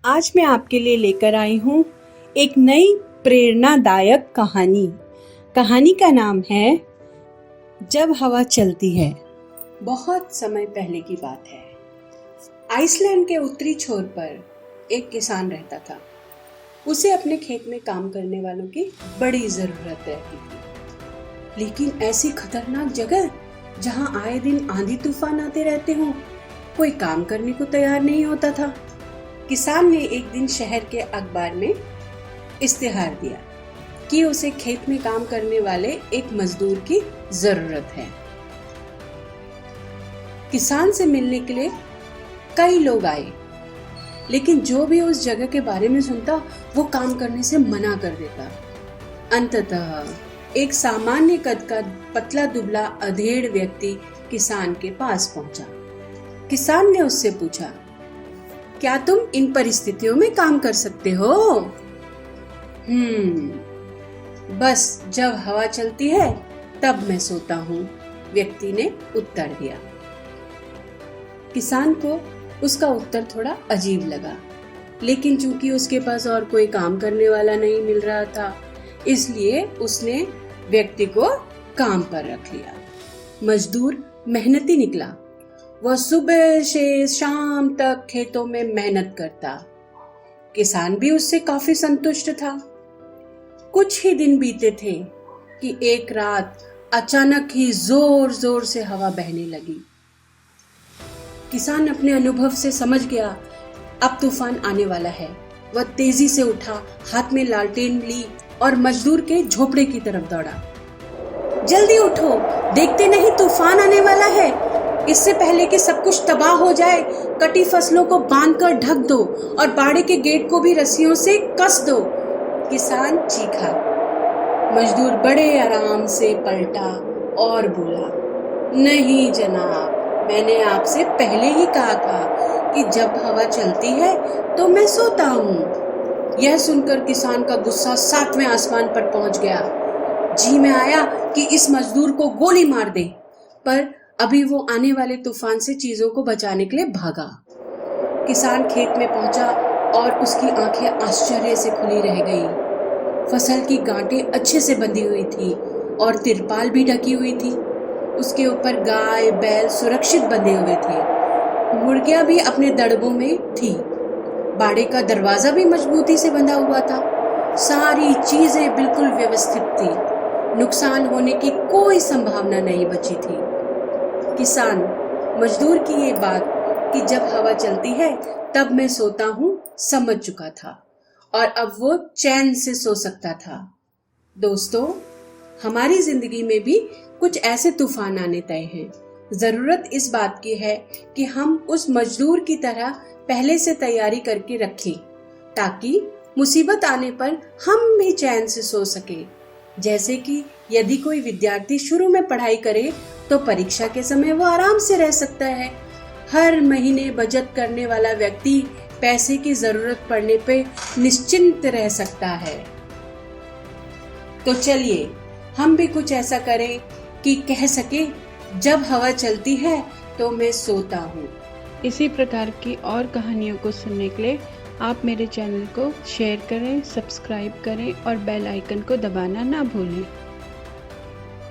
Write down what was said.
आज मैं आपके लिए लेकर आई हूँ एक नई प्रेरणादायक कहानी। कहानी का नाम है जब हवा चलती है। बहुत समय पहले की बात है। आइसलैंड के उत्तरी छोर पर एक किसान रहता था। उसे अपने खेत में काम करने वालों की बड़ी जरूरत रहती थी, लेकिन ऐसी खतरनाक जगह जहाँ आए दिन आंधी तूफान आते रहते हों, कोई काम करने को तैयार नहीं होता था। किसान ने एक दिन शहर के अखबार में इश्तिहार दिया कि उसे खेत में काम करने वाले एक मजदूर की जरूरत है। किसान से मिलने के लिए कई लोग आए, लेकिन जो भी उस जगह के बारे में सुनता वो काम करने से मना कर देता। अंततः एक सामान्य कद का पतला दुबला अधेड़ व्यक्ति किसान के पास पहुंचा। किसान ने उससे पूछा, क्या तुम इन परिस्थितियों में काम कर सकते हो? बस जब हवा चलती है तब मैं सोता हूँ, व्यक्ति ने उत्तर दिया। किसान को उसका उत्तर थोड़ा अजीब लगा, लेकिन चूंकि उसके पास और कोई काम करने वाला नहीं मिल रहा था, इसलिए उसने व्यक्ति को काम पर रख लिया। मजदूर मेहनती निकला। वह सुबह से शाम तक खेतों में मेहनत करता। किसान भी उससे काफी संतुष्ट था। कुछ ही दिन बीते थे कि एक रात अचानक ही जोर जोर से हवा बहने लगी। किसान अपने अनुभव से समझ गया अब तूफान आने वाला है। वह तेजी से उठा, हाथ में लालटेन ली और मजदूर के झोपड़े की तरफ दौड़ा। जल्दी उठो, देखते नहीं तूफान आने वाला है। इससे पहले कि सब कुछ तबाह हो जाए, कटी फसलों को बांधकर ढक दो और बाड़े के गेट को भी रस्सियों से कस दो, किसान चीखा। मजदूर बड़े आराम से पलटा और बोला, नहीं जनाब, मैंने आपसे पहले ही कहा था कि जब हवा चलती है तो मैं सोता हूँ। यह सुनकर किसान का गुस्सा 7वें आसमान पर पहुंच गया। जी में आया कि इस मजदूर को गोली मार दे, पर अभी वो आने वाले तूफान से चीजों को बचाने के लिए भागा। किसान खेत में पहुंचा और उसकी आंखें आश्चर्य से खुली रह गई। फसल की गांठें अच्छे से बंधी हुई थी और तिरपाल भी ढकी हुई थी। उसके ऊपर गाय बैल सुरक्षित बंधे हुए थे। मुर्गियां भी अपने दड़बों में थी। बाड़े का दरवाजा भी मजबूती से बंधा हुआ था। सारी चीजें बिल्कुल व्यवस्थित थी। नुकसान होने की कोई संभावना नहीं बची थी। किसान मजदूर की ये बात कि जब हवा चलती है तब मैं सोता हूँ समझ चुका था और अब वो चैन से सो सकता था। दोस्तों, हमारी जिंदगी में भी कुछ ऐसे तूफान आने तय हैं। जरूरत इस बात की है कि हम उस मजदूर की तरह पहले से तैयारी करके रखें, ताकि मुसीबत आने पर हम भी चैन से सो सके। जैसे कि यदि कोई विद्यार्थी शुरू में पढ़ाई करे तो परीक्षा के समय वो आराम से रह सकता है। हर महीने बचत करने वाला व्यक्ति पैसे की जरूरत पड़ने पे निश्चिंत रह सकता है। तो चलिए हम भी कुछ ऐसा करें कि कह सके, जब हवा चलती है तो मैं सोता हूँ। इसी प्रकार की और कहानियों को सुनने के लिए आप मेरे चैनल को शेयर करें, सब्सक्राइब करें और बेल आइकन को दबाना ना भूलें।